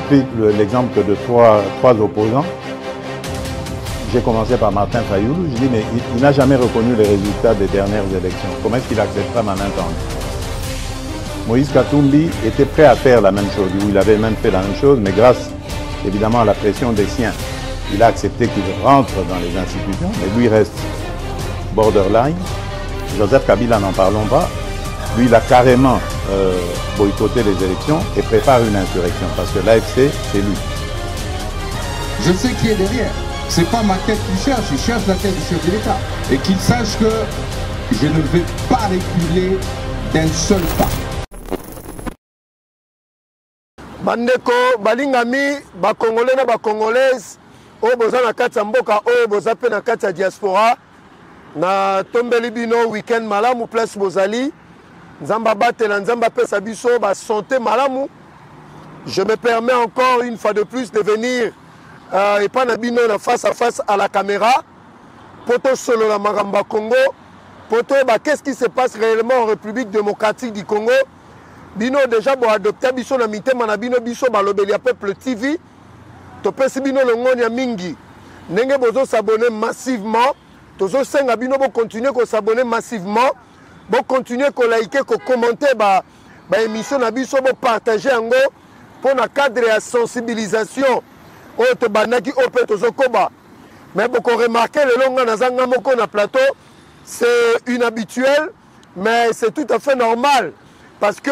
pris l'exemple de trois opposants. J'ai commencé par Martin Fayoulou. Je dis, mais il n'a jamais reconnu les résultats des dernières élections. Comment est-ce qu'il acceptera ma main tendue? Moïse Katumbi était prêt à faire la même chose. Il avait même fait la même chose, mais grâce évidemment à la pression des siens, il a accepté qu'il rentre dans les institutions, mais lui reste borderline. Joseph Kabila, n'en parlons pas. Lui, il a carrément boycotté les élections et prépare une insurrection parce que l'AFC, c'est lui. Je sais qui est derrière. C'est pas ma tête qu'il cherche, il cherche la tête du chef de l'État. Et qu'il sache que je ne vais pas reculer d'un seul pas. Bandeko, balingami, bakongolais na bakongolaises, oyo boza na kati ya mboka, oyo boza pe na kati ya diaspora, na tombeli bino week-end malamu place bozali, nzamba batela, nzamba pesa biso, ba santé malamu. Je me permets encore une fois de plus de venir et pas na bino na face à face à la caméra, poto solo la Magamba Congo, poto ba qu'est-ce qui se passe réellement en République démocratique du Congo. Bino déjà bo adopter biso na mitema na bino biso balobeli ya peuple TV. To pesi bino longoni ya mingi. Ndenge bozo s'abonner massivement, tozo senga bino bo continuer ko s'abonner massivement, bo continuer ko liker ko commenter ba émission na biso bo partager yango pour na cadre ya sensibilisation. Oyo to bandaki ope tozo koba. Mais beaucoup remarquer le longa na zanga moko na plateau, c'est inhabituel, mais c'est tout à fait normal parce que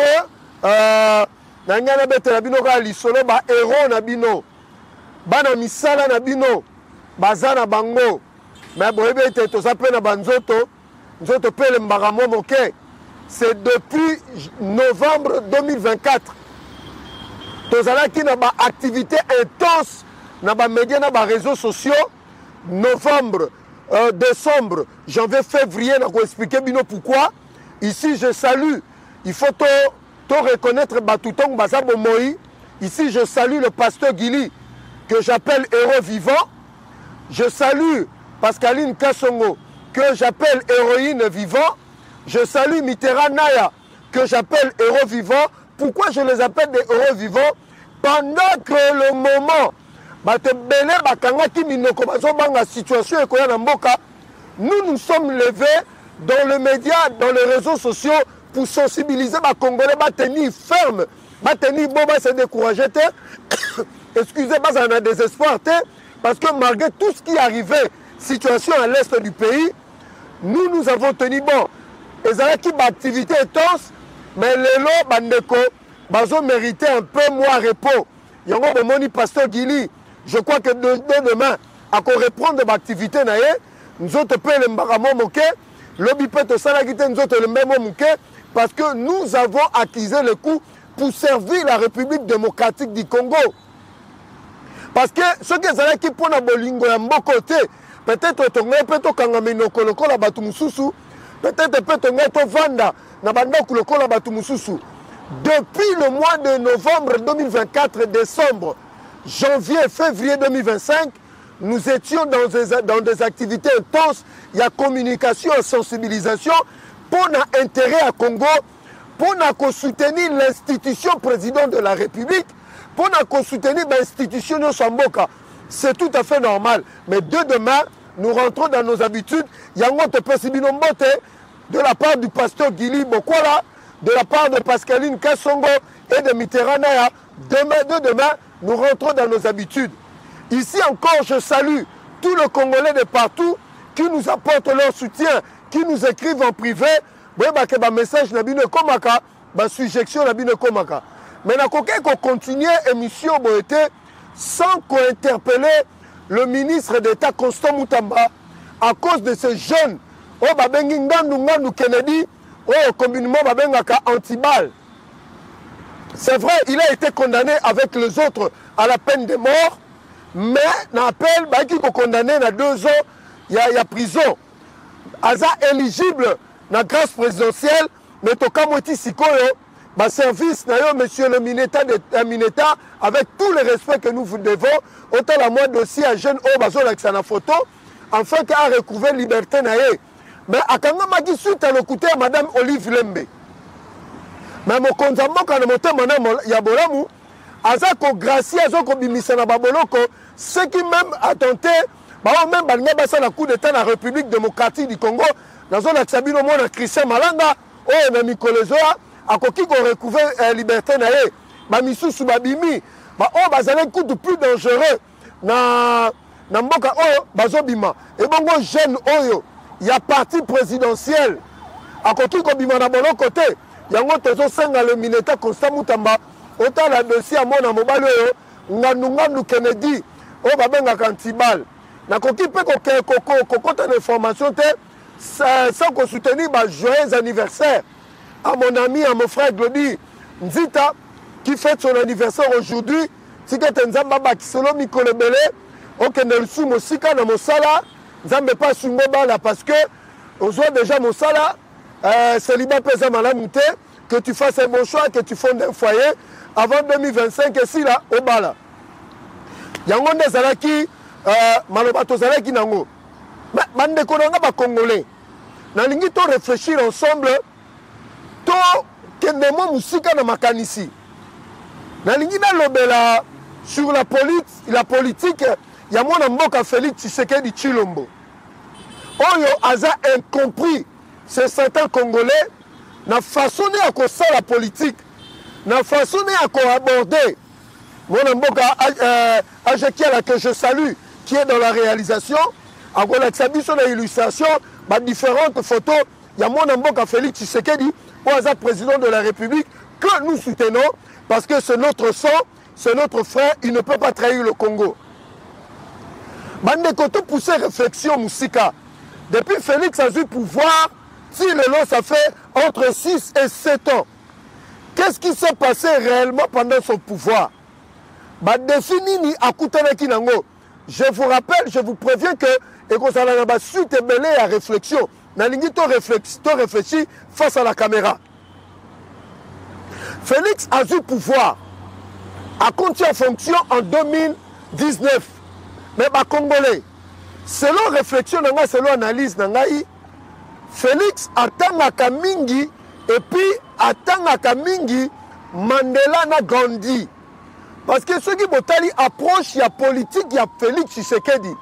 nangana betela bino ka lisolo ba héros na bino bana misala na bino bazana bango mais boyebe ete toza pe na banzoto nzoto pe le mbagamo moke. C'est depuis novembre 2024 tozalaki na ba activité intense na ba médias na ba réseaux sociaux. Novembre, décembre, janvier, février, na ko expliquer bino pourquoi. Ici je salue, il faut to reconnaître Batouton Bazabo Moï. Ici je salue le pasteur Guili que j'appelle héros vivant. Je salue Pascaline Kassongo que j'appelle héroïne vivant. Je salue Mitterrand Naya que j'appelle héros vivant. Pourquoi je les appelle des héros vivants? Pendant que le moment nous nous sommes levés dans les médias, dans les réseaux sociaux pour sensibiliser les Congolais, tenir ferme, tenir bon, se décourager. Excusez, on a désespoir parce que malgré tout ce qui est arrivé, situation à l'est du pays, nous avons tenu bon. Et ça a qui activité intense, mais les lots, bandeko, ont mérité un peu moins repos. Il y a un moni pasteur Guili. Je crois que demain, à reprendre l'activité, nous autres payons le mbaramo moké, lobby peut te salagiter, nous autres le même moké, parce que nous avons acquis le coup pour servir la République démocratique du Congo. Parce que ceux qui sont qui pour la bolingo à mon côté, peut-être que peut-être kangamino koloko la batumususu, peut-être peut-être vanda na banda koloko la batumususu. Depuis le mois de novembre 2024, décembre, janvier, février 2025, nous étions dans des activités intenses. Il y a communication et sensibilisation pour l'intérêt à Congo, pour soutenir l'institution président de la République, pour soutenir l'institution de Samboka. C'est tout à fait normal. Mais demain, nous rentrons dans nos habitudes. Il y a un de la part du pasteur Guili Bokola, de la part de Pascaline Kassongo et de Mitterrand Naya. Demain, nous rentrons dans nos habitudes. Ici encore, je salue tous les Congolais de partout qui nous apportent leur soutien, qui nous écrivent en privé. Message suggestion mais nous continuer l'émission sans interpeller le ministre d'État Constant Moutamba à cause de ces jeunes. Kennedy, communément anti-balle. C'est vrai, il a été condamné avec les autres à la peine de mort, mais n'appelle qu'il est condamné à 2 ans, il y a prison. Aza éligible na grâce présidentielle, mais toka moti sikoyo, service na yo monsieur le Mineta, avec tout le respect que nous vous devons, autant la moi dossier à jeune au bazo avec sa photo, afin qu'à recouvrir liberté na ye. Mais à Kanga Magi suite à l'écouter madame Olive Lembe. Mais mon konzambo quand le moteur madame Yabolamu Azako gracier, azako bimisana baboloko, ceux qui même a tenté, même balinga basa la coup d'état dans la République démocratique du Congo, dans zone Sabino Mona Christian Malanga, oh na Mikolezoa, akoki ko recouvert liberté na ye, ba misusu babimi, ba oh bazale coup de plus dangereux na mboka oyo bazobima. Et bongo jeune oyo, il y a parti présidentiel. Akoki ko bima na bono côté, yango tozo senga le militaire Constant Mutamba, autant la dossier à mona mobile oyo, nganu Kennedy, oh babenga kantibal. Na koki pe kokota d'information te sans qu'on soutenir ma joyeux anniversaire à mon ami, à mon frère Glody Nzita qui fête son anniversaire aujourd'hui. Si que Nzamba Bakisolo Mikolo Belé, ok Nelsu Mosika na Mosala, Nzambe pas sous Mobala parce que on voit déjà Mosala, célibat pesa malamouté, que tu fasses un bon choix, que tu fondes un foyer avant 2025 et si là au bala. Yangonde Zalaki Malobato Zalaki Nango. Bande Konanga ba Congolais. Nalingi to réfléchir ensemble. To kendemo musika na makanisi. Nalingi na lobela sur la politique. Ya mona mboka Félix Tshisekedi Tshilombo. Oyo aza incompris. C'est certains Congolais. Na façonné à quoi ça la politique. Na façonné à quoi aborder. Mona mboka Ajekiala que je salue. Qui est dans la réalisation, à la son illustration, différentes photos, il y a mon amboka Félix Tshisekedi, au président de la République, que nous soutenons, parce que c'est notre sang, c'est notre frère, il ne peut pas trahir le Congo. Bande Koto poussé réflexion, Moussika. Depuis Félix a eu pouvoir, si le long ça fait entre 6 et 7 ans. Qu'est-ce qui s'est passé réellement pendant son pouvoir? Défini à Koutanaki Nango. Je vous rappelle, je vous préviens que et qu'on s'en a suite et belé à réflexion. Nalingi to réfléchit face à la caméra. Félix a eu pouvoir à continuer en fonction en 2019. Mais les Congolais, selon réflexion, selon analyse, Félix attend à Kamingi et puis attend à Kamingi Mandela na Gandhi. Parce que ceux qui botali approche, il y a politique, il y a Félix Tshisekedi.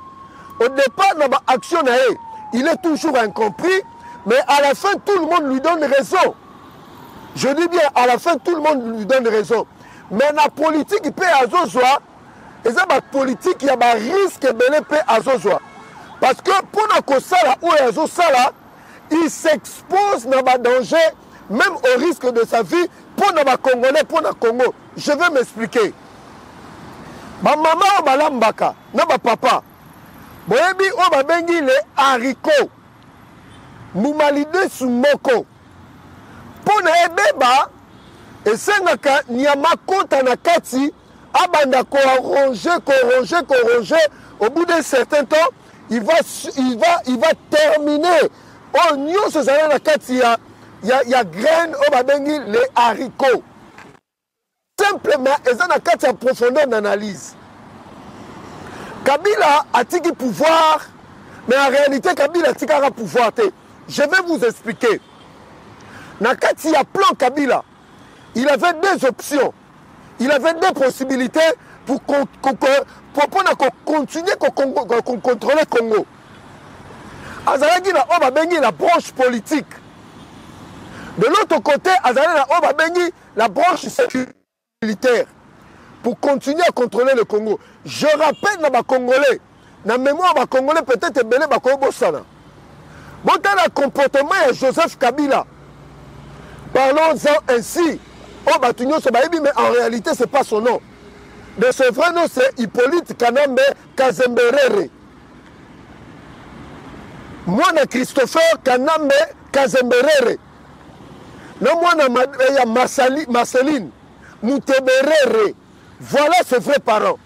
Au départ, dans l'action, il est toujours incompris, mais à la fin, tout le monde lui donne raison. Je dis bien, à la fin, tout le monde lui donne raison. Mais la politique, il peut azozwa, et ça, la politique, il y a un risque de peut azozwa. Parce que pour la sala ou azosala, il s'expose dans le danger, même au risque de sa vie, pour les Congolais, pour le Congo. Je vais m'expliquer. Ma maman o balambaka na ba papa boyebi o babengi le haricot mumalide sumoko pona ebeba esengaka nyama kota na kati abanda ko ronger au bout d'un certain temps il va terminer o nyonso zala na kati ya graine o babengi le haricot. Simplement, ils ont une profondeur d'analyse. Kabila a tiki pouvoir, mais en réalité, Kabila a tiki pouvoir. Je vais vous expliquer. Nakati y a plan Kabila. Il avait deux options. Il avait deux possibilités pour continuer à contrôler le Congo. Azalaki na oba bengi la branche politique. De l'autre côté, Azalaki na oba bengi la branche sécuritaire. Militaire pour continuer à contrôler le Congo. Je rappelle dans les Congolais, dans la mémoire des Congolais, peut-être belé Bakobo Sana. Bon, dans le comportement de Joseph Kabila, parlons-en ainsi. Oh, mais en réalité, ce n'est pas son nom. De ce vrai nom, c'est Hippolyte Kanambe Kazemberere. Moi, Christopher Kanambe Kazemberere. Non, moi, il y a Marceline Mouteberere. Voilà ses vrais parents.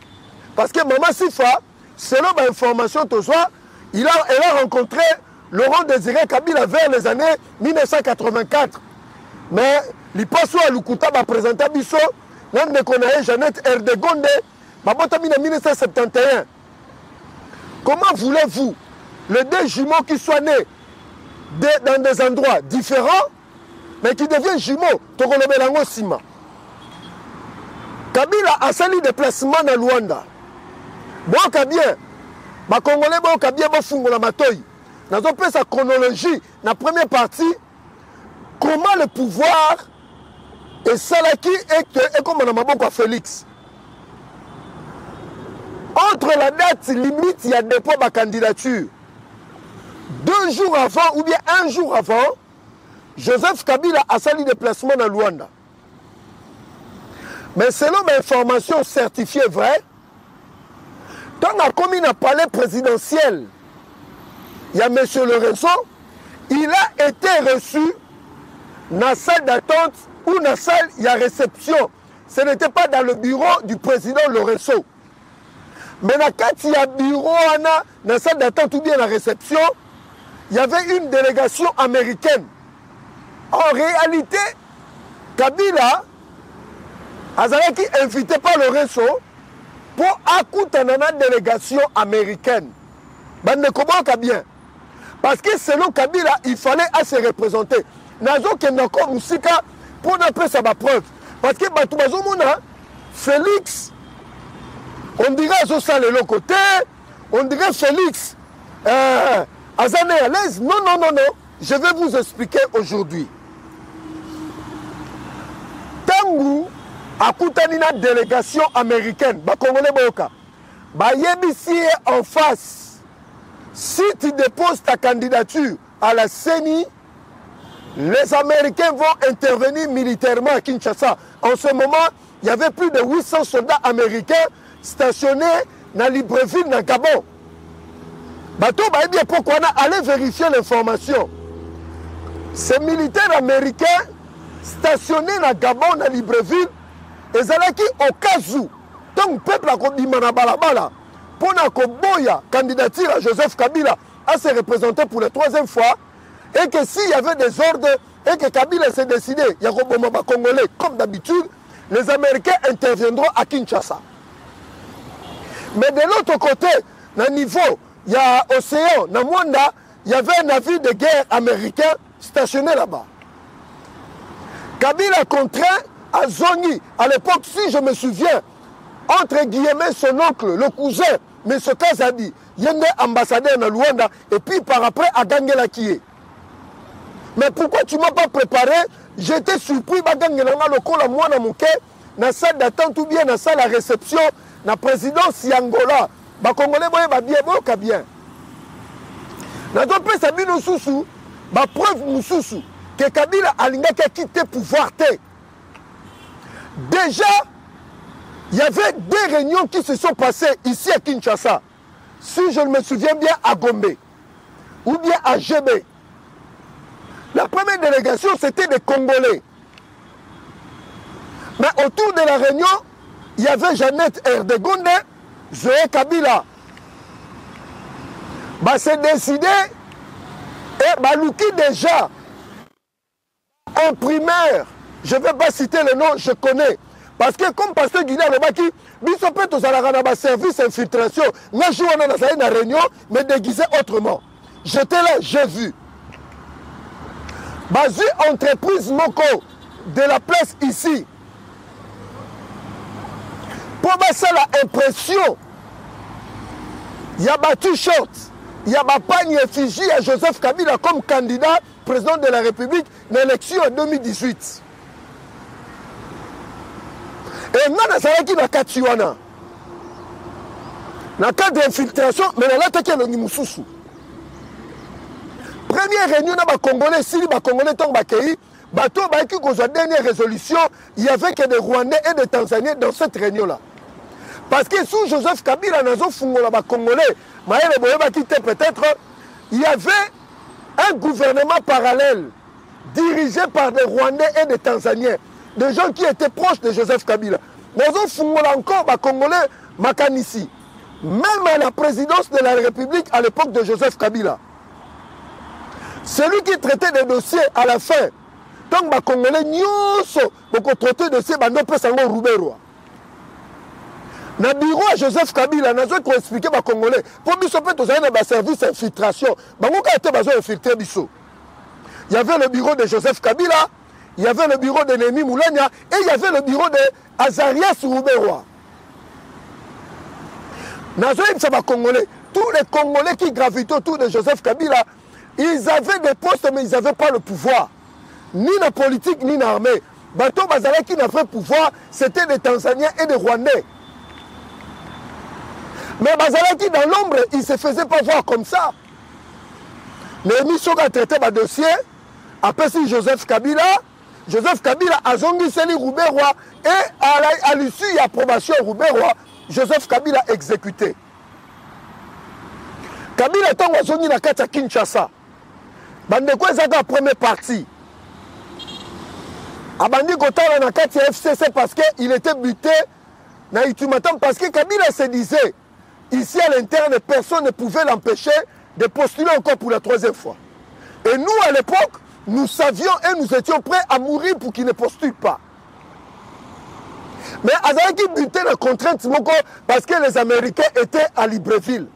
Parce que Maman Sifa, selon ma information, elle a rencontré Laurent Désiré Kabila vers les années 1984. Mais l'Ipasso à Lukuta va présenter Bisso, l'un de Konae, Jeannette Erdegonde, Babotami en 1971. Comment voulez-vous les deux jumeaux qui soient nés dans des endroits différents, mais qui deviennent jumeaux, Tokolobelango Sima? Kabila a sali déplacement na Luanda. Boka bien. Ba Congolais boka bien bo fungola matoi. Nazo pe sa chronologie na première partie comment le pouvoir et Salaki et comme on a maboko Félix. Entre la date limite, il y a dépôt de candidature. 2 jours avant ou bien 1 jour avant, Joseph Kabila a sali déplacement dans Luanda. Mais selon mes informations certifiées vraies, quand on a commis un palais présidentiel, il y a M. Lorenzo, il a été reçu dans la salle d'attente ou dans la salle, il y a réception. Ce n'était pas dans le bureau du président Lorenzo. Mais quand il y a bureau, dans la salle d'attente ou bien la réception, il y avait une délégation américaine. En réalité, Kabila Azalaki invité par Lorenzo pour écouter une délégation américaine. Bande comment bien. Parce que selon Kabila, il fallait se représenter. Nazo Kenako Moussika pour ne pas sa preuve. Parce que Batoubazoumona, Félix, on dirait Zosa le côté, on dirait Félix, Azane à l'aise. Non, non, non, non. Je vais vous expliquer aujourd'hui. Tangu, à Koutanina délégation américaine, Congolais Boka, Yebisi en face. Si tu déposes ta candidature à la CENI, les Américains vont intervenir militairement à Kinshasa. En ce moment, il y avait plus de 800 soldats américains stationnés dans Libreville, dans Gabon. Bateau, bien pourquoi on a allé vérifier l'information. Ces militaires américains stationnés dans Gabon, dans Libreville, ils allaient au cas où, tant le peuple a dit Manabalabala, pour la candidature à Joseph Kabila à se représenter pour la 3e fois, et que s'il y avait des ordres, et que Kabila s'est décidé, il y a un Congolais, comme d'habitude, les Américains interviendront à Kinshasa. Mais de l'autre côté, dans niveau, il y a Océan, dans Mwanda, il y avait un navire de guerre américain stationné là-bas. Kabila contraint à Zongi, à l'époque, si je me souviens, entre guillemets, son oncle, le cousin, M. Kazadi, il y a un ambassadeur dans Luanda, et puis par après, à Gangela Kie. Mais pourquoi tu ne m'as pas préparé? J'étais surpris, Gangela Lokola, moi, dans mon quai, dans la salle d'attente ou bien dans la salle à réception, dans la présidence Yangola. Les Congolais, bien, bien. Dans le pays, ça nous sous preuve Moussoussou, que Kabila a quitté le pouvoir. Déjà, il y avait 2 réunions qui se sont passées ici à Kinshasa. Si je me souviens bien, à Gombe ou bien à Djébé. La première délégation, c'était des Congolais. Mais autour de la réunion, il y avait Jeannette Erdegonde, Zoé Kabila. C'est décidé, et Balouki déjà, en primaire, je ne vais pas citer le nom, je connais. Parce que comme pasteur Guinée Robaki, Bissopet aux Alarana service infiltration, moi je suis dans une réunion, mais déguisé autrement. J'étais là, j'ai vu. Basu entreprise Moko de la place ici. Pour ça l'impression, il y a battu short, il y a pagne effigie à Joseph Kabila comme candidat président de la République dans l'élection en 2018. Et non, ça va qui na Katiwana. Dans le cadre d'infiltration, mais là, tu as le Nimoussoussou. Première réunion, les Congolais, si les Congolais sont accueillis, la dernière résolution, il n'y avait que des Rwandais et des Tanzaniens dans cette réunion-là. Parce que sous Joseph Kabila, les Congolais, peut-être, il y avait un gouvernement parallèle dirigé par des Rwandais et des Tanzaniens. Des gens qui étaient proches de Joseph Kabila. Nous avons encore les Congolais Makanissi. Même à la présidence de la République à l'époque de Joseph Kabila. Celui qui traitait des dossiers à la fin. Donc les Congolais beaucoup traité des dossiers, ils ne sont pas Rouberois. Dans le bureau à Joseph Kabila, nous avons expliqué aux Congolais. Pour nous, nous avons un service d'infiltration. Il y avait le bureau de Joseph Kabila. il y avait le bureau de Némi Moulania et il y avait le bureau de Azarias Rouberois. Congolais, tous les Congolais qui gravitaient autour de Joseph Kabila, ils avaient des postes mais ils n'avaient pas le pouvoir. Ni la politique, ni l'armée. Bato Bazala qui n'avait pouvoir, c'était des Tanzaniens et des Rwandais. Mais Bazala qui dans l'ombre, il ne se faisait pas voir comme ça. Némi Soga a traité le dossier, après si Joseph Kabila a zongi Seli Rouberois et à l'issue il y a approbation Rouberois, Joseph Kabila exécuté. Kabila tant a zongi na kati ya Kinshasa. Bandeko ezaka première partie. Abandi Kotala na kati ya FCC parce qu'il était buté na Itumatam parce que Kabila se disait ici à l'interne personne ne pouvait l'empêcher de postuler encore pour la troisième fois. Et nous à l'époque nous savions et nous étions prêts à mourir pour qu'il ne postule pas. Mais Azaki butait la contrainte parce que les Américains étaient à Libreville.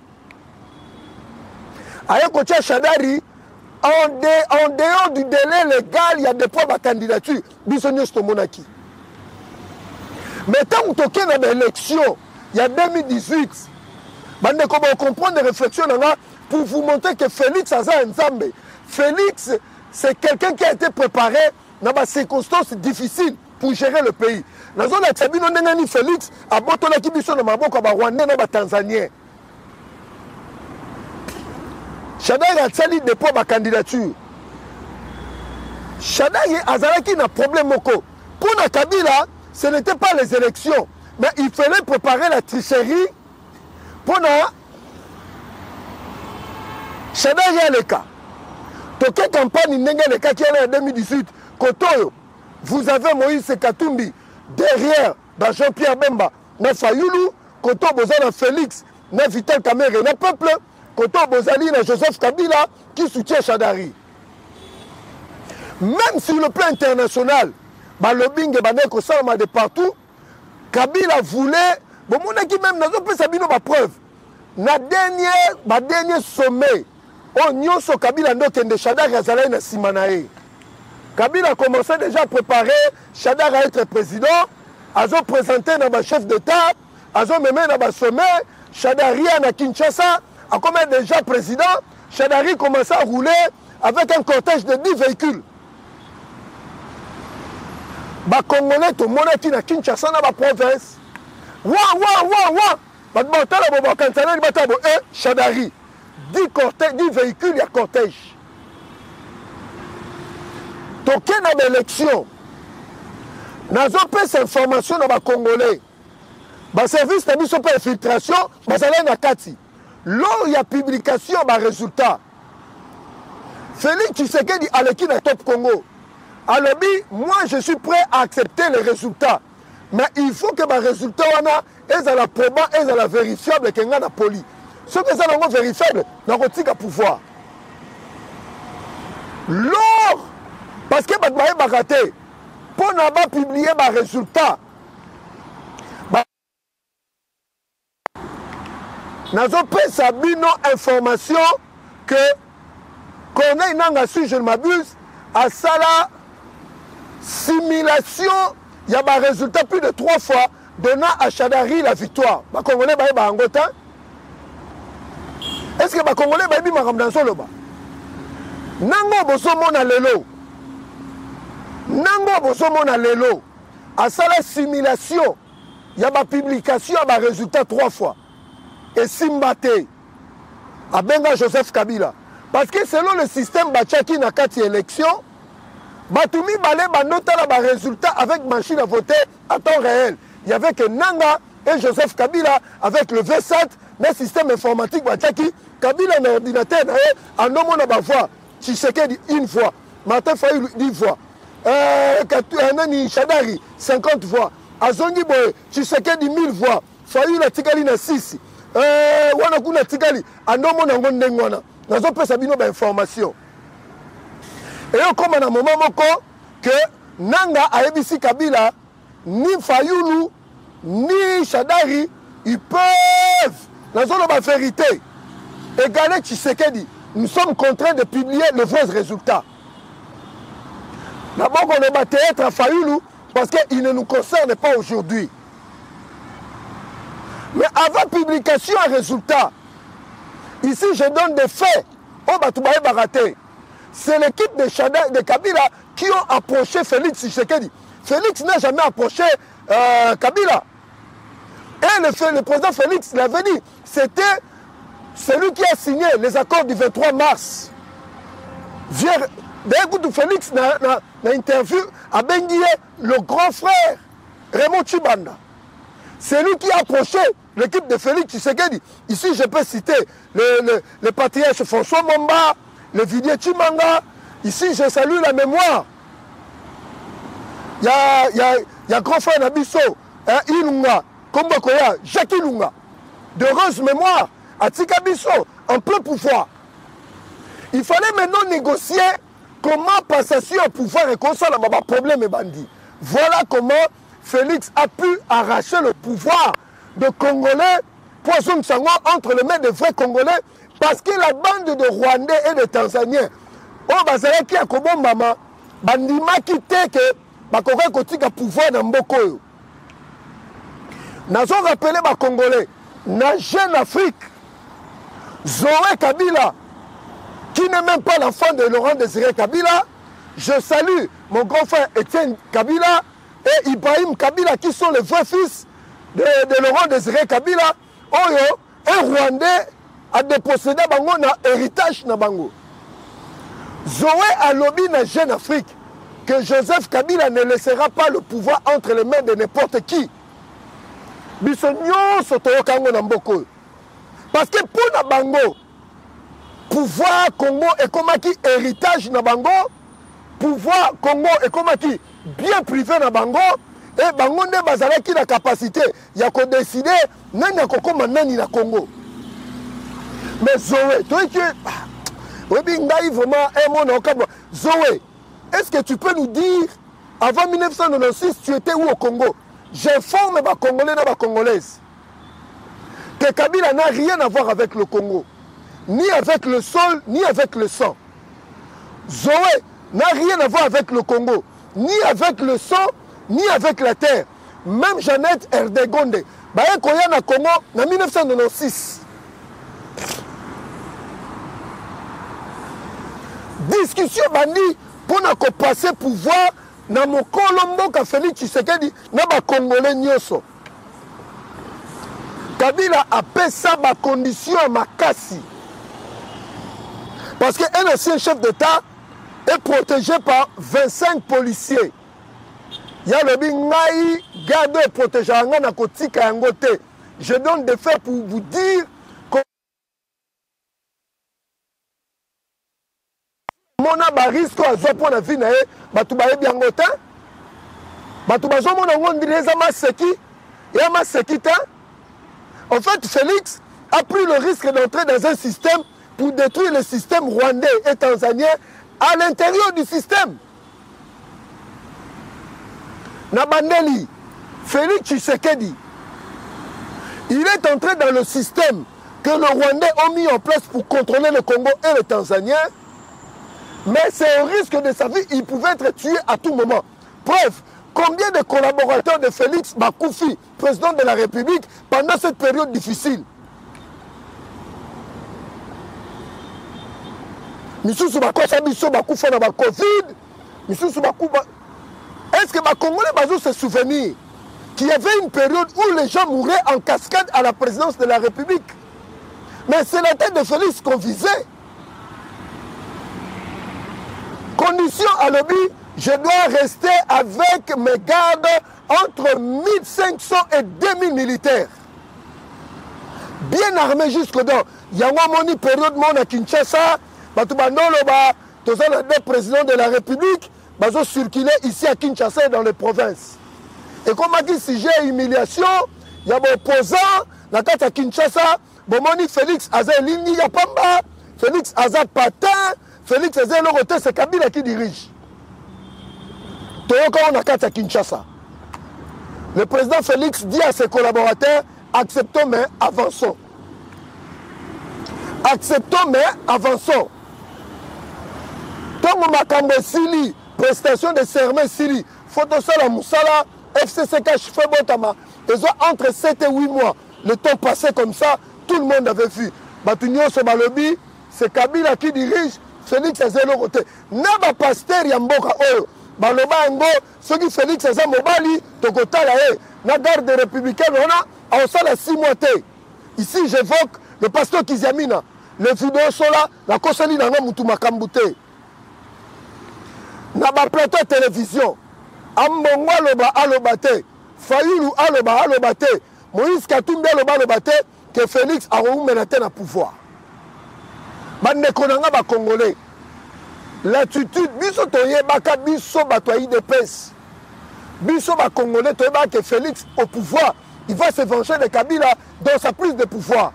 Ayakotia Shadari, en dehors du délai légal, il y a des points de candidature. Bisognos Tomonaki. Mais tant que tu as une élection, il y a 2018, on comprend des réflexions pour vous montrer que Félix Aza Nzambe. Félix, c'est quelqu'un qui a été préparé dans des circonstances difficiles pour gérer le pays. Dans la zone de Tchabino, Félix a botola qui biso na maboko ba Rwandais na ba Tanzaniens. Shadari a tsali dépôt ma candidature. Shadari azalaki na problème moko. Pour na Kabila, ce n'était pas les élections, mais il fallait préparer la tricherie pour na Shadari a le cas. Toke campagne n'engue le cas qui est en 2018. Kotoyo, vous avez Moïse Katumbi derrière dans Jean-Pierre Bemba, na Fayoulou, Koto Bozana Félix, na Vital Kamere, na peuple, Koto Bozali, na Joseph Kabila qui soutient Shadari. Même sur le plan international, Balobing et Baneko Salma de partout, Kabila voulait, bon, mon équipe même, n'a pas sabino ma preuve. Na dernier sommet, on y a Kabila Ndokende Shadari Azalaï na Simanae. Kabila a commencé déjà à préparer Shadari à être président, a présenté dans chef d'État, a même dans le sommet, Shadari à Kinshasa, a comme déjà président, Shadari commençait à rouler avec un cortège de 10 véhicules. Les Congolais, tout le monde qui est à Kinshasa, dans la province. Shadari, 10 véhicules, il y a cortège. Donc, il y a une élection. Nous avons pris cette information dans les Congolais. Le service de mise en infiltration, lors il y a publication des résultats. Félix Tshisekedi a l'équipe de Top Congo. Alors, moi, je suis prêt à accepter les résultats. Mais il faut que les résultats soient la probable et la vérifiable que la poli. Ce que ça est vérifiable, nous avons le pouvoir. Lors, parce que nous avons raté, pour nous publier les résultats, nous avons pris sa information que Corneille Nanga, si je ne m'abuse, à la simulation, il y a des résultats plus de 3 fois donnant à Shadari la victoire. Les Congolais sont en Gotin. Est-ce que les Congolais sont en Gotin? Nango bosomona lelo. Nango bosomona lelo. À la simulation, il y a des publications, il y a des résultats 3 fois. Et Simbate, à Benga Joseph Kabila. Parce que selon le système Bachaki na kati élection, Batoumi Balé banota la résultat avec machine à voter à temps réel. Il y avait que Nanga et Joseph Kabila avec le V7, le système informatique Bachaki, Kabila un ordinateur en nommant la voix. Tshisekedi une fois, Martin Fayulu 10 fois, Shadari 50 fois, Azongi Boye, Tshisekedi 1000 voix, Fayulu Tikali na 6, Wanakuna Tikali, en nommant Nangondengwana. Nous avons fait des informations. Et comme à un moment que Nanga a ébissi Kabila, ni Fayoulou, ni Shadari, ils peuvent, dans la vérité, égaler Tshisekedi. Nous sommes contraints de publier les vrais résultats. D'abord, on est théâtre à Fayoulou parce qu'il ne nous concerne pas aujourd'hui. Mais avant publication et résultat, ici je donne des faits. Oh, Batoubaye Baraté. C'est l'équipe de Kabila qui ont approché Félix Tshisekedi. Félix n'a jamais approché Kabila. Et le président Félix l'avait dit, c'était celui qui a signé les accords du 23 mars. D'écoute, Félix n'a interview à Benguié, le grand frère Raymond Chibanda. C'est lui qui a approché l'équipe de Félix Tshisekedi. Ici, je peux citer le patriarche François Momba, le Vidier Chimanga. Ici, je salue la mémoire. Il y a grand frère Nabiso, Ilunga, Kombokoya, Jacques Ilunga. D'heureuse mémoire, Atika Bisso, en plein pouvoir. Il fallait maintenant négocier comment passation au pouvoir et qu'on soit là-bas problème et bandit. Voilà comment Félix a pu arracher le pouvoir de Congolais, Poisson Sango, entre les mains des vrais Congolais, parce que la bande de Rwandais et de Tanzaniens, oh, bazala qui a comme maman, bandima qui te que, bakore kotika pouvoir dans Mboko. Nous avons rappelé les Congolais, na Jeune Afrique, Zoé Kabila, qui n'est même pas l'enfant de Laurent Désiré Kabila. Je salue mon grand frère Étienne Kabila et Ibrahim Kabila, qui sont les vrais fils de Laurent Désiré Kabila. Oyo, un Rwandais a dépossédé bango na héritage na bango. Zoé a lobby na Jeune Afrique que Joseph Kabila ne laissera pas le pouvoir entre les mains de n'importe qui. Bisognon sotoyokango na mboko. Parce que pour na bango, pouvoir Congo est comme qui héritage na bango, pouvoir Congo est comme qui bien privé na bango, et bango ne bazala qui la capacité, il y a qu'on décider nani a kokoma nani na Congo. Mais Zoé, toi tu vraiment un monde en Congo. Zoé, est-ce que tu peux nous dire avant 1996 tu étais où au Congo? J'informe les Congolais et les Congolaises que Kabila n'a rien à voir avec le Congo. Ni avec le sol, ni avec le sang. Zoé n'a rien à voir avec le Congo, ni avec le sang, ni avec la terre. Même Jeannette Erdegonde, baye koya na Congo en 1996. Discussion bandi pour nous passer pouvoir dans mon colombo ka Félix Tshisekedi na ba Congolais nyoso. Kabila a fait ça ma condition à Makassi. Parce qu'un ancien chef d'État est protégé par 25 policiers. Il y a le Bingaï, garde et protégé à Kotika Yangote. Je donne des faits pour vous dire que mon abarisque a zopé pour la vie, Batoubaye Biangote. Batoubazo mon on dirait Zamaseki, et Amasekita. En fait, Félix a pris le risque d'entrer dans un système pour détruire le système rwandais et tanzanien à l'intérieur du système. Nabandeli, Félix Tshisekedi, il est entré dans le système que le Rwandais ont mis en place pour contrôler le Congo et le Tanzanien, mais c'est au risque de sa vie, il pouvait être tué à tout moment. Bref, combien de collaborateurs de Félix Bakoufi, président de la République, pendant cette période difficile? Est-ce que les Congolais se souvenir qu'il y avait une période où les gens mouraient en cascade à la présidence de la République? Mais c'est la tête de Félix qu'on visait. Condition à lobby, je dois rester avec mes gardes entre 1500 et 2000 militaires. Bien armés jusque-dedans. Il y a une période à Kinshasa. Tous les présidents de la République ont circulé ici à Kinshasa et dans les provinces. Et comme on dit, si j'ai humiliation, il y a des opposants, la tête à Kinshasa, Félix Aza Lini Yapamba, Félix Aza Patin, Félix Aza Loroté, c'est Kabila qui dirige. On a à Kinshasa. Le président Félix dit à ses collaborateurs, acceptons mais avançons. Acceptons mais avançons. Tant que Makambo Sili, prestation de serment Siri. Photosala Moussala, FCCK fait Botama. Ils ont entre 7 et 8 mois. Le temps passé comme ça, tout le monde avait vu. Batunio Sobalobi, c'est Kabila qui dirige, Félix Azelo côté. Naba pasteur Yamboka Oyo. Baloba Ango, ceux qui Félix Azelo Mobali, Tokota Lae, na garde républicaine, on a, ça la 6 mois. Ici, j'évoque le pasteur Kiziamina. Les vidéos sont là, la Kosali Nanga Moutouma Kambouté. Naba plateau télévision. Ambongo Aloba Alobate. Fayoulou Aloba Alobate. Moïse Katumbi Aloba Alobate. Que Félix a remené na pouvoir. Bande konanga ba Congolais. L'attitude, biso toye baka biso bato IDPS. Biso ba Congolais toye baka que Félix au pouvoir, il va se venger de Kabila dans sa prise de pouvoir.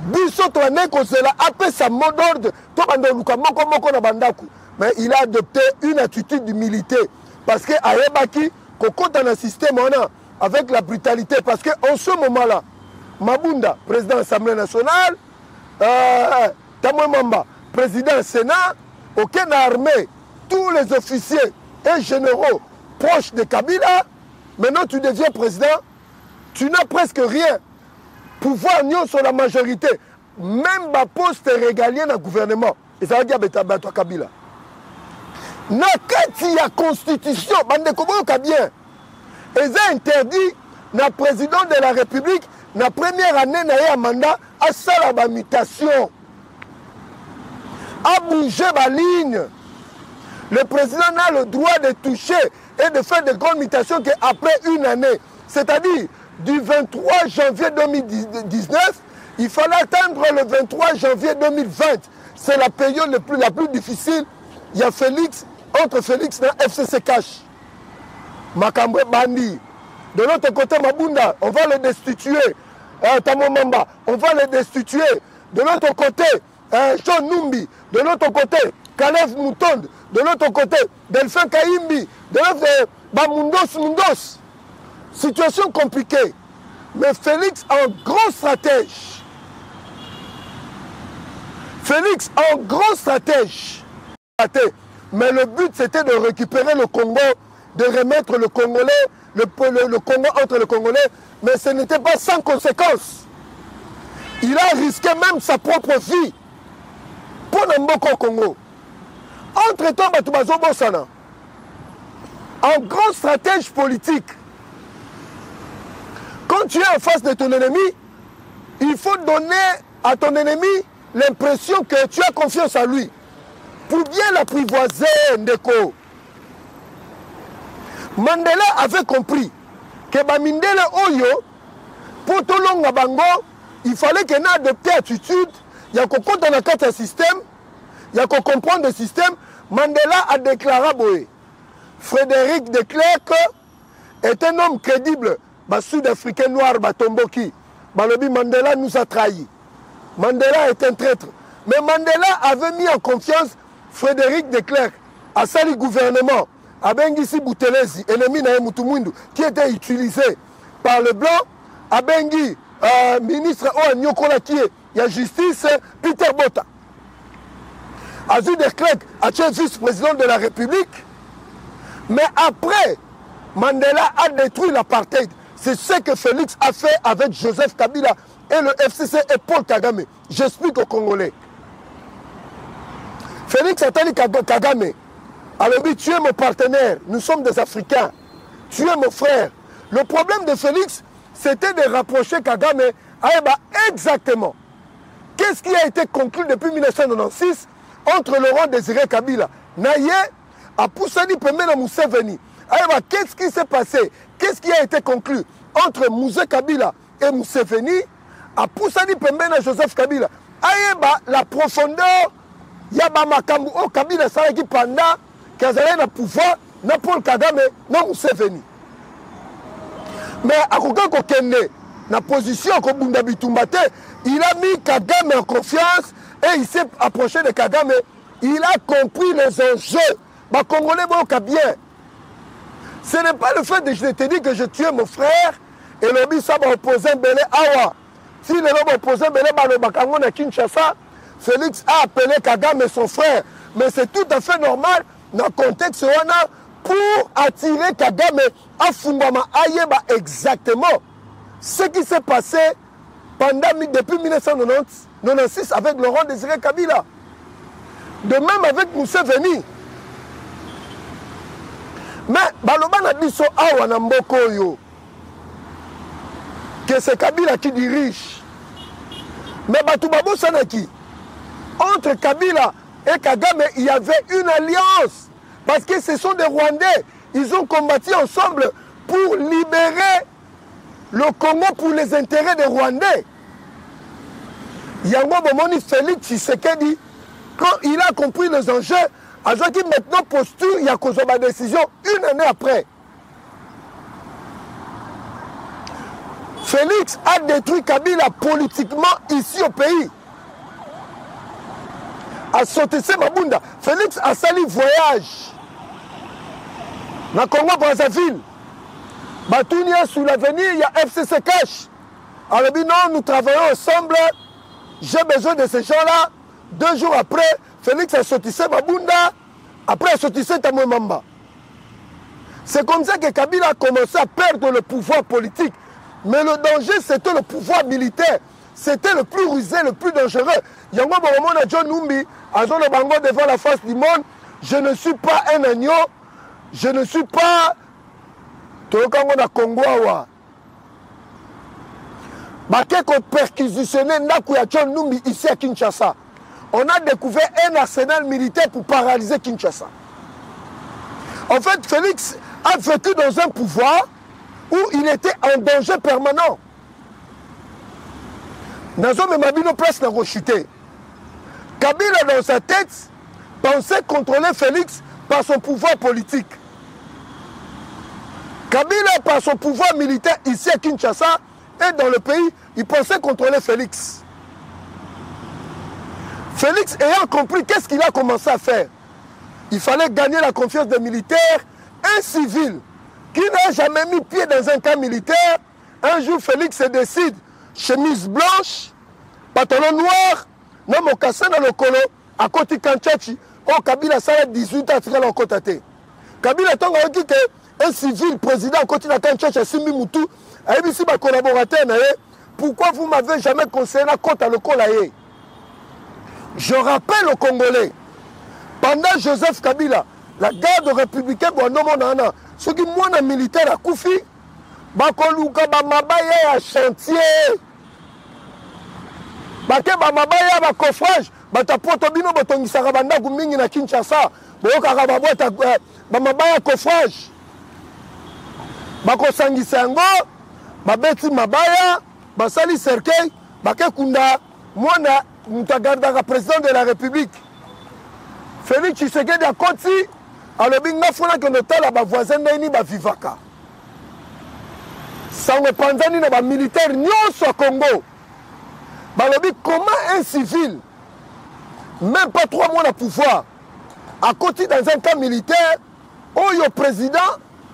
Biso toye kozela après sa mot d'ordre, to bande luka moko na bandaku. Mais il a adopté une attitude d'humilité parce que ayebaki kokota na système on a avec la brutalité parce que en ce moment-là Mabunda, président de l'Assemblée nationale, Tamoué Mamba, président du Sénat, aucun armée, tous les officiers et généraux proches de Kabila, maintenant tu deviens président, tu n'as presque rien. Pouvoir nier sur la majorité, même ma poste régalien dans le gouvernement. Et ça va dire à Kabila. Na kati ya constitution, bande kobo ka bien. Et ça interdit na président de la République. La première année, na mandat à ça la mutation, à bouger la ligne. Le président n'a le droit de toucher et de faire de grandes mutations qu'après une année. C'est-à-dire, du 23 janvier 2019, il fallait attendre le 23 janvier 2020. C'est la période la plus difficile. Il y a Félix, entre Félix et FCC Cash. Makambwe Bandi. De l'autre côté, Mabunda, on va le destituer. Tamomamba, on va le destituer. De l'autre côté, John Numbi. De l'autre côté, Kalev Moutonde. De l'autre côté, Delphin Kaimbi. De l'autre côté, Mundos. Situation compliquée. Mais Félix, un grand stratège. Félix, un grand stratège. Mais le but, c'était de récupérer le Congo, de remettre le Congolais, le Congo entre le Congolais, mais ce n'était pas sans conséquence. Il a risqué même sa propre vie pour Mboko Congo. Entre-temps, Batoubazo Bossana, un grand stratège politique, quand tu es en face de ton ennemi, il faut donner à ton ennemi l'impression que tu as confiance en lui pour bien l'apprivoiser, Ndeko. Mandela avait compris que Bamindele Oyo, pour tout le monde, il fallait qu'il ait adopté l'attitude, il y a qu'on compte dans le système, il y a qu'on comprendre le système. Mandela a déclaré Boé. Frédéric de Klerk est un homme crédible. Sud-Africain noir, Batomboki. Balobi Mandela nous a trahis. Mandela est un traître. Mais Mandela avait mis en confiance Frédéric de Klerk à Sali gouvernement. Abengisi Boutelezi, ennemi na Moutoumouindou, qui était utilisé par le blanc. Abengi, ministre Nyokola qui est, il y a justice, Peter Bota. Azul de Klerk, vice-président de la République. Mais après, Mandela a détruit l'apartheid. C'est ce que Félix a fait avec Joseph Kabila et le FCC et Paul Kagame. J'explique aux Congolais. Félix Atali Kagame, alors tu es mon partenaire, nous sommes des Africains, tu es mon frère. Le problème de Félix, c'était de rapprocher Kagame à exactement. Qu'est-ce qui a été conclu depuis 1996 entre Laurent Désiré Kabila, Naye, à Poussani Pemena Mousseveni? Qu'est-ce qui s'est passé? Qu'est-ce qui a été conclu entre Mouzé Kabila et Mousseveni à Poussani Pemena Joseph Kabila? La profondeur, il y a Makambu au Kabila Saraki Panda, qui a le pouvoir, na Paul Kagame, na Mousseveni. Mais à Kokende, na position comme Bundabitumbate, il a mis Kagame en confiance et il s'est approché de Kagame. Il a compris les enjeux. Les Congolais vont bien. Ce n'est pas le fait de je te dis que je tue mon frère et le but ça va opposer un belé awa. Si le va opposer un belé à Kinshasa, Félix a appelé Kagame son frère. Mais c'est tout à fait normal dans le contexte pour attirer Kagame à Fungama Ayeba exactement ce qui s'est passé depuis 1996 avec Laurent Désiré Kabila. De même avec Museveni. Mais Baloba n'a dit so awa na mboko yo que c'est Kabila qui dirige. Mais Batubabo Sanaki, entre Kabila et Kagame, il y avait une alliance. Parce que ce sont des Rwandais. Ils ont combattu ensemble pour libérer le Congo pour les intérêts des Rwandais. Yango Bomoni Félix Tshisekedi, quand il a compris les enjeux, a dit que maintenant posture, il y a une décision une année après. Félix a détruit Kabila politiquement ici au pays. A sauté Mabunda. Félix a sali voyage. Dans Congo Brazzaville. Batounia sous l'avenir, il y a FCC Cash. Alors non, nous travaillons ensemble. J'ai besoin de ces gens-là. 2 jours après, Félix a sauté Mabunda. Après, il a sauté Tamouemamba. C'est comme ça que Kabila a commencé à perdre le pouvoir politique. Mais le danger, c'était le pouvoir militaire. C'était le plus rusé, le plus dangereux. Yango Boromon a John Numbi, à Zone Bango devant la face du monde. Je ne suis pas un agneau. Je ne suis pas. Toyokango na Congo. Bakeko perquisitionné Nakuya John Numbi ici à Kinshasa. On a découvert un arsenal militaire pour paralyser Kinshasa. En fait, Félix a vécu dans un pouvoir où il était en danger permanent. Nazo Memabino place n'a rechuté. Kabila dans sa tête pensait contrôler Félix par son pouvoir politique. Kabila par son pouvoir militaire ici à Kinshasa et dans le pays, il pensait contrôler Félix. Félix ayant compris qu'est-ce qu'il a commencé à faire. Il fallait gagner la confiance des militaires, un civil qui n'a jamais mis pied dans un camp militaire. Un jour, Félix se décide, chemise blanche, pantalon noir, non mocassin dans le colo, à côté Kanchachi, au Kabila Sala 18 ans, à la côte. Kabila Tonga a dit qu'un civil président à côté de Kanchachi, à Simi Moutou, a dit ici ma collaborateur, pourquoi vous m'avez jamais conseillé la côte à le colaye? Je rappelle aux Congolais, pendant Joseph Kabila, la garde républicaine, ceux qui sont militaires à Koufi, bakoluka bamabaya à chantier, bake bamabaya ba coffrage, batapoto bino botongisaka bandaku mingi na Kinshasa, boyokaka babwata bamabaya coffrage, bakosangisa yango, babeti mabaya, basali cercueil, bake kunda mwana mutagardaka président de la République. Félix Tshisekedi a koti, alobi ngafuna que notala ba voisin nani ba vivaka. Sango panzani na ba militaire nyonso à Congo. Balobi comment un civil, même pas 3 mois de pouvoir, à côté dans un camp militaire, où le président,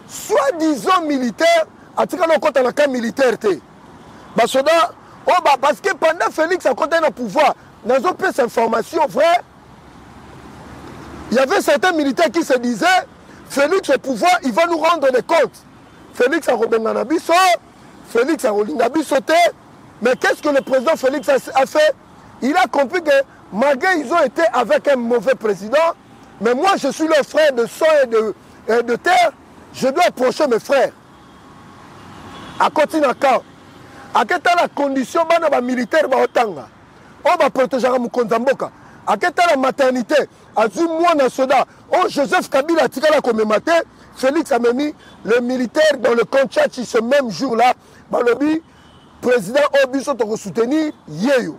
soi-disant militaire, a tiré le compte dans le camp militaire. Parce que pendant Félix à côté d'un pouvoir, dans une pièce d'information vraie, il y avait certains militaires qui se disaient Félix au pouvoir, il va nous rendre des comptes. Félix a Robenganabiso, Félix a Rolingabiso. Mais qu'est-ce que le président Félix a fait? Il a compris que malgré ils ont été avec un mauvais président, mais moi je suis leur frère de sang et de terre, je dois approcher mes frères. À Kotinaka, à quelle est la condition de militaire Baotanga? On va protéger Mukonzamboka. À quelle est la maternité? À moi dans soda. Oh, Joseph Kabila a tiré la commémoration. Félix a mis le militaire dans le camp Tchatchi ce même jour-là. Le président Obiso te soutenir. Yeyo.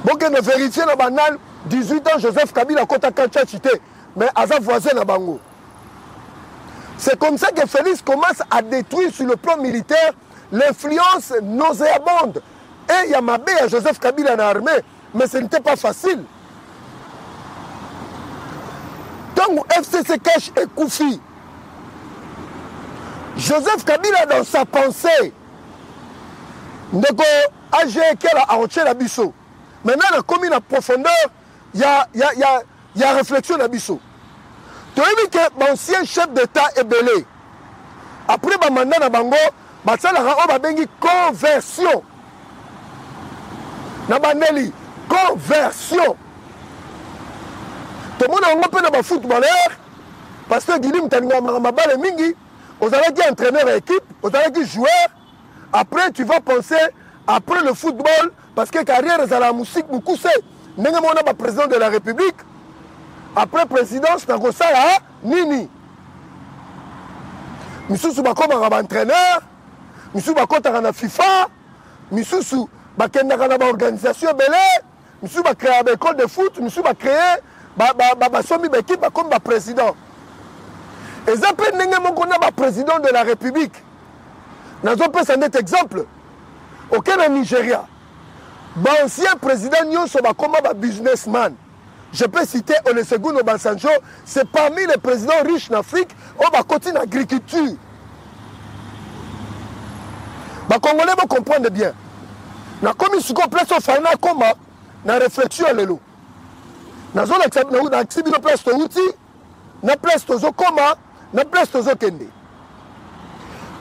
Bon, on a vérifié le banal. 18 ans, Joseph Kabila a côté camp Tchatchi. Mais à sa voisin à Bango. C'est comme ça que Félix commence à détruire sur le plan militaire l'influence nauséabonde. Et il y a Mabé à Joseph Kabila dans l'armée. Mais ce n'était pas facile. Tant que FCC Cash et Koufi, Joseph Kabila dans sa pensée, Ndeko AG qu'elle a enchaîné la bisso. Maintenant, la commune en profondeur, il y a il y a réflexion d'Abisso. Tu as vu que l'ancien chef d'État est belé. Après le mandat de Bango, il y a une conversion. Nabandeli, conversion. Tout le monde a un peu de footballeur. Parce que Guilim Talinga Mabale Mingi, vous allez qui entraîneur d'équipe, vous allez qui joueur. Après, tu vas penser, après le football, parce que carrière est à la musique, beaucoup c'est. N'est pas président de la République. Après présidence, tu as ça là, Nini. Missoussou Bako un entraîneur, Missoussou Bako na FIFA, Missoussou Bako na organisation belé, Missoussou Bako créer une école de foot, Missoussou Bako créer une équipe comme président. Et ça peut être président de la République. Nous avons un exemple. Aucun Nigeria. L'ancien président Nyonso comme un businessman. Je peux citer Olusegun Obasanjo. C'est parmi les présidents riches en Afrique. On va continuer l'agriculture. Les Congolais vont comprendre bien. La commission complète au final comme la réflexion à l'élo. Nous avons accepté la place de l'outil, la place de Zokoma, la place de Zokende.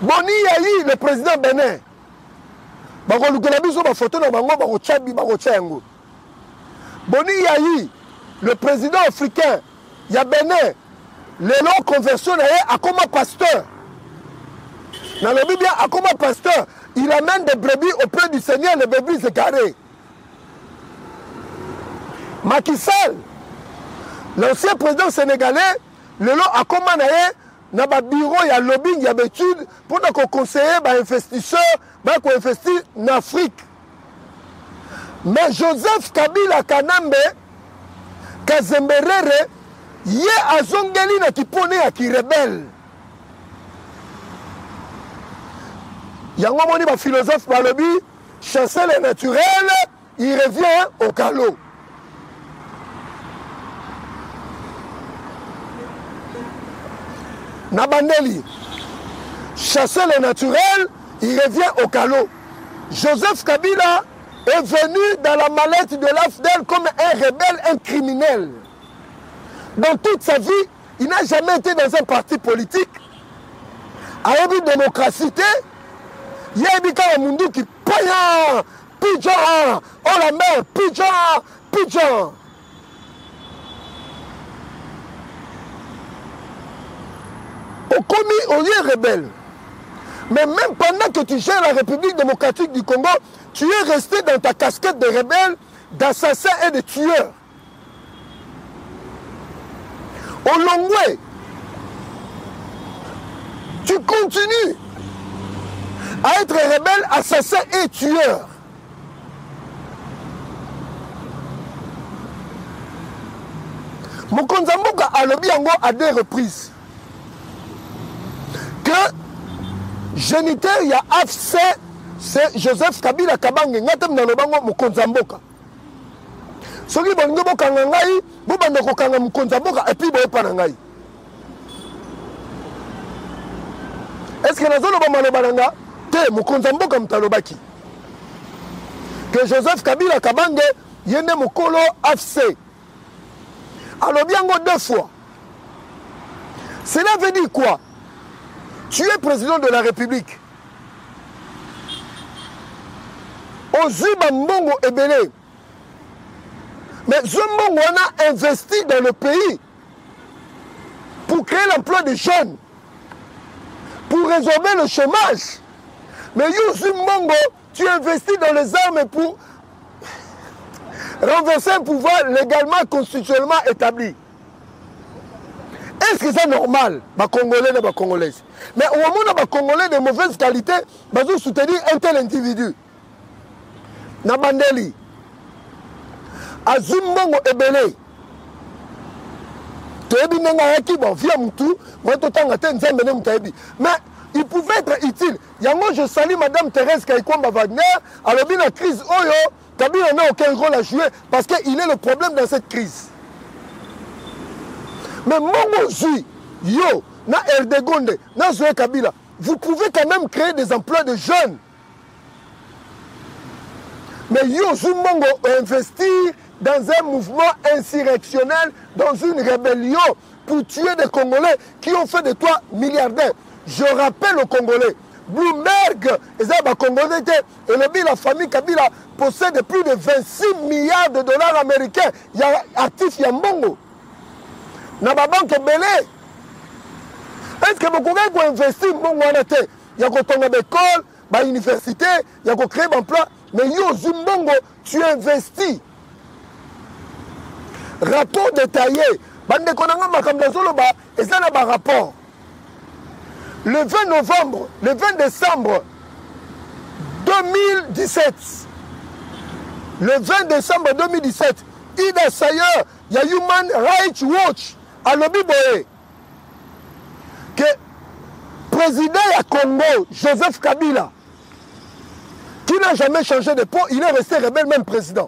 Boni Yahi, le président Bénin. Boni Yahi, le président africain, il y a Bénin, les longs conversions à comme pasteur. Dans le Bible, à comme pasteur, il amène des brebis auprès du Seigneur, les brebis égarées. Macky Sall, l'ancien président sénégalais, le long a commandé dans le bureau, il y a lobbying, il y a études pour qu'on conseille les investisseurs pour investir en Afrique. Mais Joseph Kabila Kanambe, Kazemberere, il y a Azongeli qui pone qui rebelle. Il y a un philosophe par le but, chasser le naturel, il revient au calot. Nabandeli, chasser le naturel, il revient au calot. Joseph Kabila est venu dans la mallette de l'AFDEL comme un rebelle, un criminel. Dans toute sa vie, il n'a jamais été dans un parti politique. À une démocratie, il y a un monde qui paye, pigeon, oh la mer, pigeon, pigeon. Au commis, on est rebelle. Mais même pendant que tu gères la République démocratique du Congo, tu es resté dans ta casquette de rebelle, d'assassin et de tueur. Au Longwe, tu continues à être rebelle, assassin et tueur. Mokonza Mboka a lobby à 2 reprises. Que géniteur, il y a AFC, c'est Joseph Kabila Kabange, ngatem na lobango Mokonza Mboka. Soki bongo bokanga ngai, bobanda kokanga Mokonza Mboka et puis boye panangai. Est-ce que nazo loba malobananga te Mokonza Mboka mtalobaki? Que Joseph Kabila Kabange yende mokolo AFC. Alors bien 2 fois. Cela veut dire quoi? Tu es président de la République. Ozuba Mbongo Ebele. Mais Zumbongo a investi dans le pays pour créer l'emploi des jeunes, pour résorber le chômage. Mais Zumbongo, tu investis dans les armes pour renverser un pouvoir légalement, constitutionnellement établi. Est-ce que c'est normal, les Congolais et les Congolaises? Mais au moment où les Congolais de mauvaise qualité, ils ont soutenu un tel individu. Nabandeli, Azumbongo Ebele, mais il pouvait être utile. Yango, je salue Madame Thérèse Kaikwamba Wagner. Alors, bien la crise, Oyo, Kabila n'a aucun rôle à jouer parce qu'il est le problème dans cette crise. Mais Mongo Zui, Yo, na Erdegonde, na Zoé Kabila, vous pouvez quand même créer des emplois de jeunes. Mais Yo, Zui Mongo investir dans un mouvement insurrectionnel, dans une rébellion, pour tuer des Congolais qui ont fait de toi milliardaire. Je rappelle aux Congolais, Bloomberg, Congolais, et la famille Kabila possède plus de 26 milliards de dollars américains. Il y a actif Yambongo. Dans la banque belé. Est-ce que vous pouvez investir Mbongo en été? Il y a des écoles, des universités, il y a créer des emplois. Mais yo, Zimbongo, tu investis. Rapport détaillé. Bande konanga makamdazolo ba, et ça n'a pas rapport. Le 20 novembre, le 20 décembre 2017, le 20 décembre 2017, Ida Sayer, il y a Human Rights Watch à Lobby Boé, que président du Congo, Joseph Kabila, qui n'a jamais changé de peau, il est resté rebelle, même président.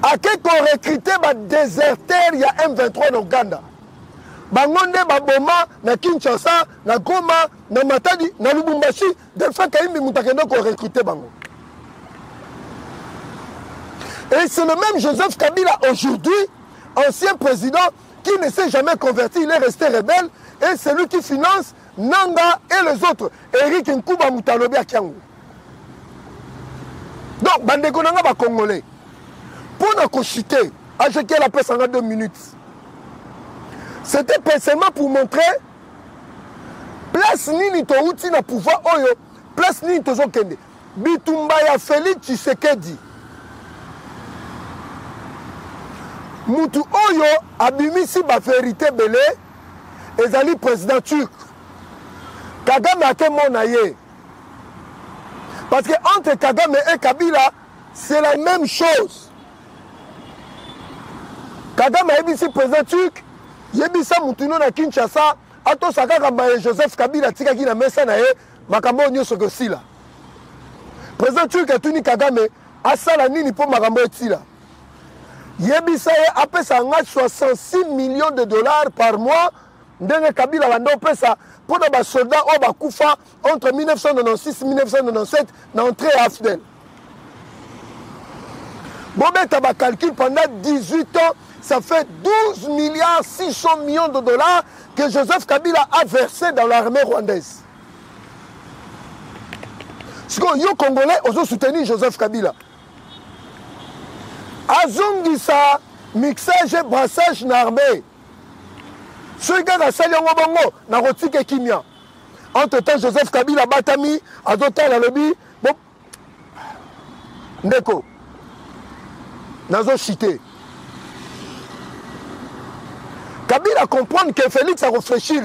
À quel qu'on recruté des déserteurs, il y a M23 en Ouganda. Bangonde, Baboma, na Kinshasa, na Goma, na Matadi, na Lubumbashi, Delphin Kaïmi Moutakendo qu'on recruté Bango. Et c'est le même Joseph Kabila aujourd'hui, ancien président, qui ne s'est jamais converti, il est resté rebelle, et c'est lui qui finance Nanga et les autres. Eric Nkouba Moutalobi à Kiangou. Donc, Bandeko Nanga va Congolais. Pour nous chuter, à ce qu'elle appelle ça en 2 minutes. C'était précisément pour montrer place nini to uti na pouvoir oyo, place nini to zokende. Bitumba ya Félix Tshisekedi. Mutu oyo abimisi ba vérité belé ezali président turc. Kagame ake monaye. Parce que entre Kagame et Kabila, c'est la même chose. Kagame a ici président turc, yebisa mutuno na Kinshasa, ato sakaka maye Joseph Kabila tika ki na mesa na ye, makambo nyoso ko sila. Président turc atuni Kagame asala nini po makambo etila. Yebisa ye apesa nga 66 millions de dollars par mois, ndenge Kabila bando pesa pour ba soldats o ba kufa entre 1996 et 1997 na entrée à AFDEL. Bon ben t'as calcul pendant 18 ans. Ça fait 12 milliards 600 millions de dollars que Joseph Kabila a versé dans l'armée rwandaise. Ce que les Congolais ont soutenu Joseph Kabila. Azongisa, mixage et brassage dans l'armée. Ce gars a sali en bongo, na rotike kimia. Entre-temps, Joseph Kabila batami, azotel à lobby. Bon. Ndeko. Nazo chité. Kabila comprendre que Félix a réfléchi.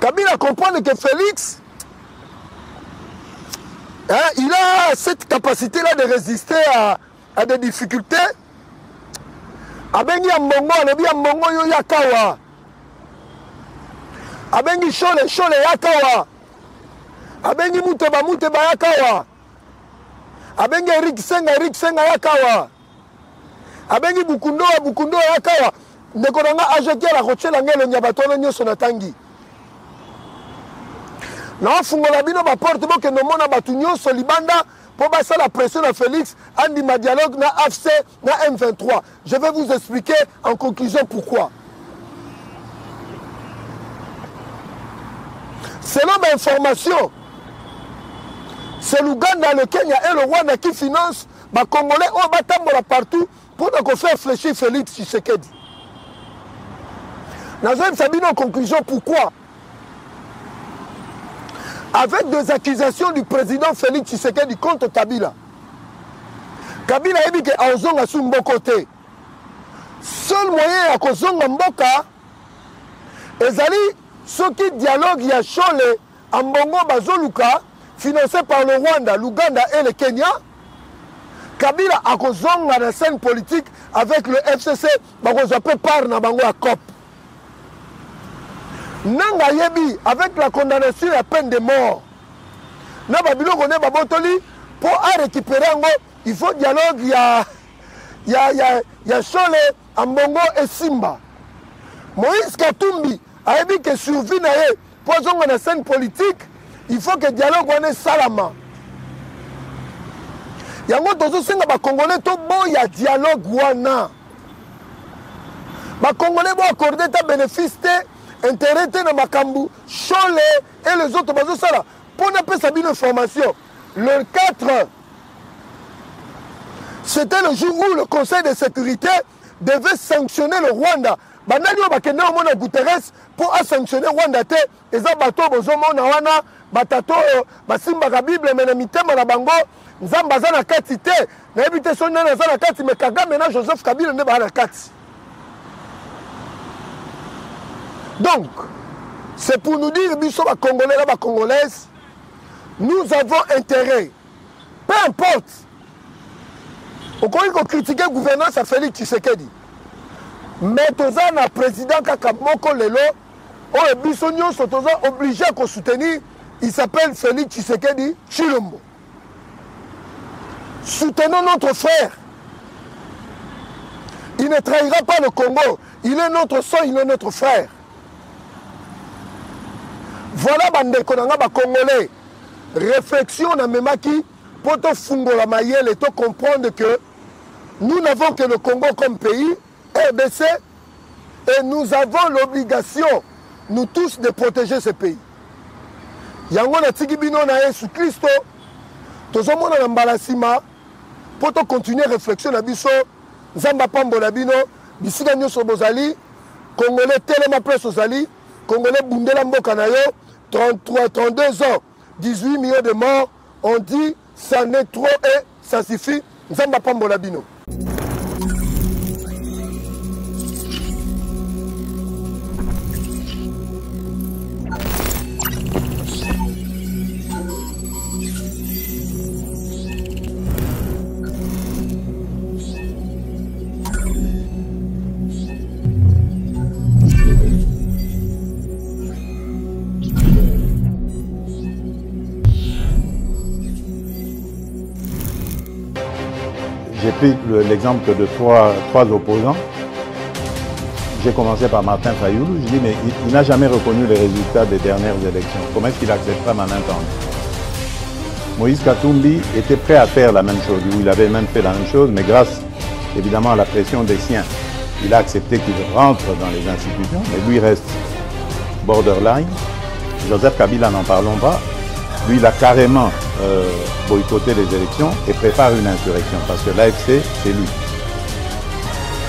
Kabila comprendre que Félix, hein, il a cette capacité-là de résister à des difficultés. Abengi Ambongo, alobi Ambongo yo yakawa. Abengi Chole yakawa. Abengi Muteba yakawa. Abengi Eric Senga yakawa. Abengi Bukundo yakawa. Nekonanga ajeki la rochela ngelo nyabatona nyoso na tangi. Na fungola bino ba porte bo ke no mona batu nyoso libanda pour passer la pression à Félix andi ma dialogue na AFC na M23. Je vais vous expliquer en conclusion pourquoi. Selon mes informations, c'est l'Ouganda, le Kenya et le Rwanda qui financent les Congolais au Batambola partout pour nous faire fléchir Félix Tshisekedi. Nous avons sabine en conclusion pourquoi. Avec des accusations du président Félix Tshisekedi contre Kabila. Kabila a dit que Aozonga sous côté. Seul moyen à Kozonga Mboka, ezali ce qui dialogue y a Chole Ambongo Bazoluka, financé par le Rwanda, l'Ouganda et le Kenya. Kabila a Kozonga la scène politique avec le FCC, Bakozapé par Nabango à COP. Nanga yebi avec la condamnation à peine de mort. Na babilo connaît babotoli pour récupérer ngo, il faut dialogue il y a Chole Ambongo et Simba. Moïse Katumbi a dit que survie na ye pour zonga na scène politique, il faut que dialogue wane salama. yango tozosenga bacongolais toboya dialogue wana bacongolais boaccorde ta bénéfice te intérêt te na makambu chole et les autres bazosala mpona apesa bino information le 4 c'était le jour où le conseil de sécurité devait sanctionner le Rwanda banani oyo bakende omona Guterres pour sanctionner Rwanda te eza bato bozomona wana batato oyo basimbaka bible me na mitema na bango nzambe aza na kati te nayebi te so nani aza na kati me Kagame na Joseph Kabila nde baa na kati. Donc c'est pour nous dire biso ba Congolais la ba Congolaises nous avons intérêt peu importe okoki ko critiquer gouvernance à Félix Tshisekedi mais toza na président kaka moko lelo oyo biso nyonso toza obligé à soutenir. Il s'appelle Félix Tshisekedi Tshilombo. Soutenons notre frère. Il ne trahira pas le Congo. Il est notre sang, il est notre frère. Voilà bandeko nanga ba Congolais. Réflexion na memaki pour te fungola mayele et te comprendre que nous n'avons que le Congo comme pays, RDC, et nous avons l'obligation, nous tous, de protéger ce pays. Yango na tiki bino na Yesu Kristo tozomona na mbala sima po to continuer réflexion na biso nzamba pambola bino bisika nyonso bozali Congolais telema place ozali Congolais bundela mboka na yo 32 ans 18 millions de morts on dit ça n'est trop et ça suffit nzamba pambola bino. J'ai pris l'exemple de trois opposants. J'ai commencé par Martin Fayoulou. Je dis, mais il n'a jamais reconnu les résultats des dernières élections. Comment est-ce qu'il acceptera ma main tendue? Moïse Katumbi était prêt à faire la même chose. Il avait même fait la même chose, mais grâce évidemment à la pression des siens, il a accepté qu'il rentre dans les institutions, mais lui reste borderline. Joseph Kabila, n'en parlons pas. Lui, il a carrément boycotté les élections et prépare une insurrection parce que l'AFC, c'est lui.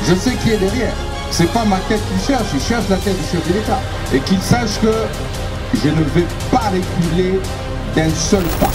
Je sais qui est derrière. C'est pas ma tête qu'il cherche, il cherche la tête du chef de l'État. Et qu'il sache que je ne vais pas reculer d'un seul pas.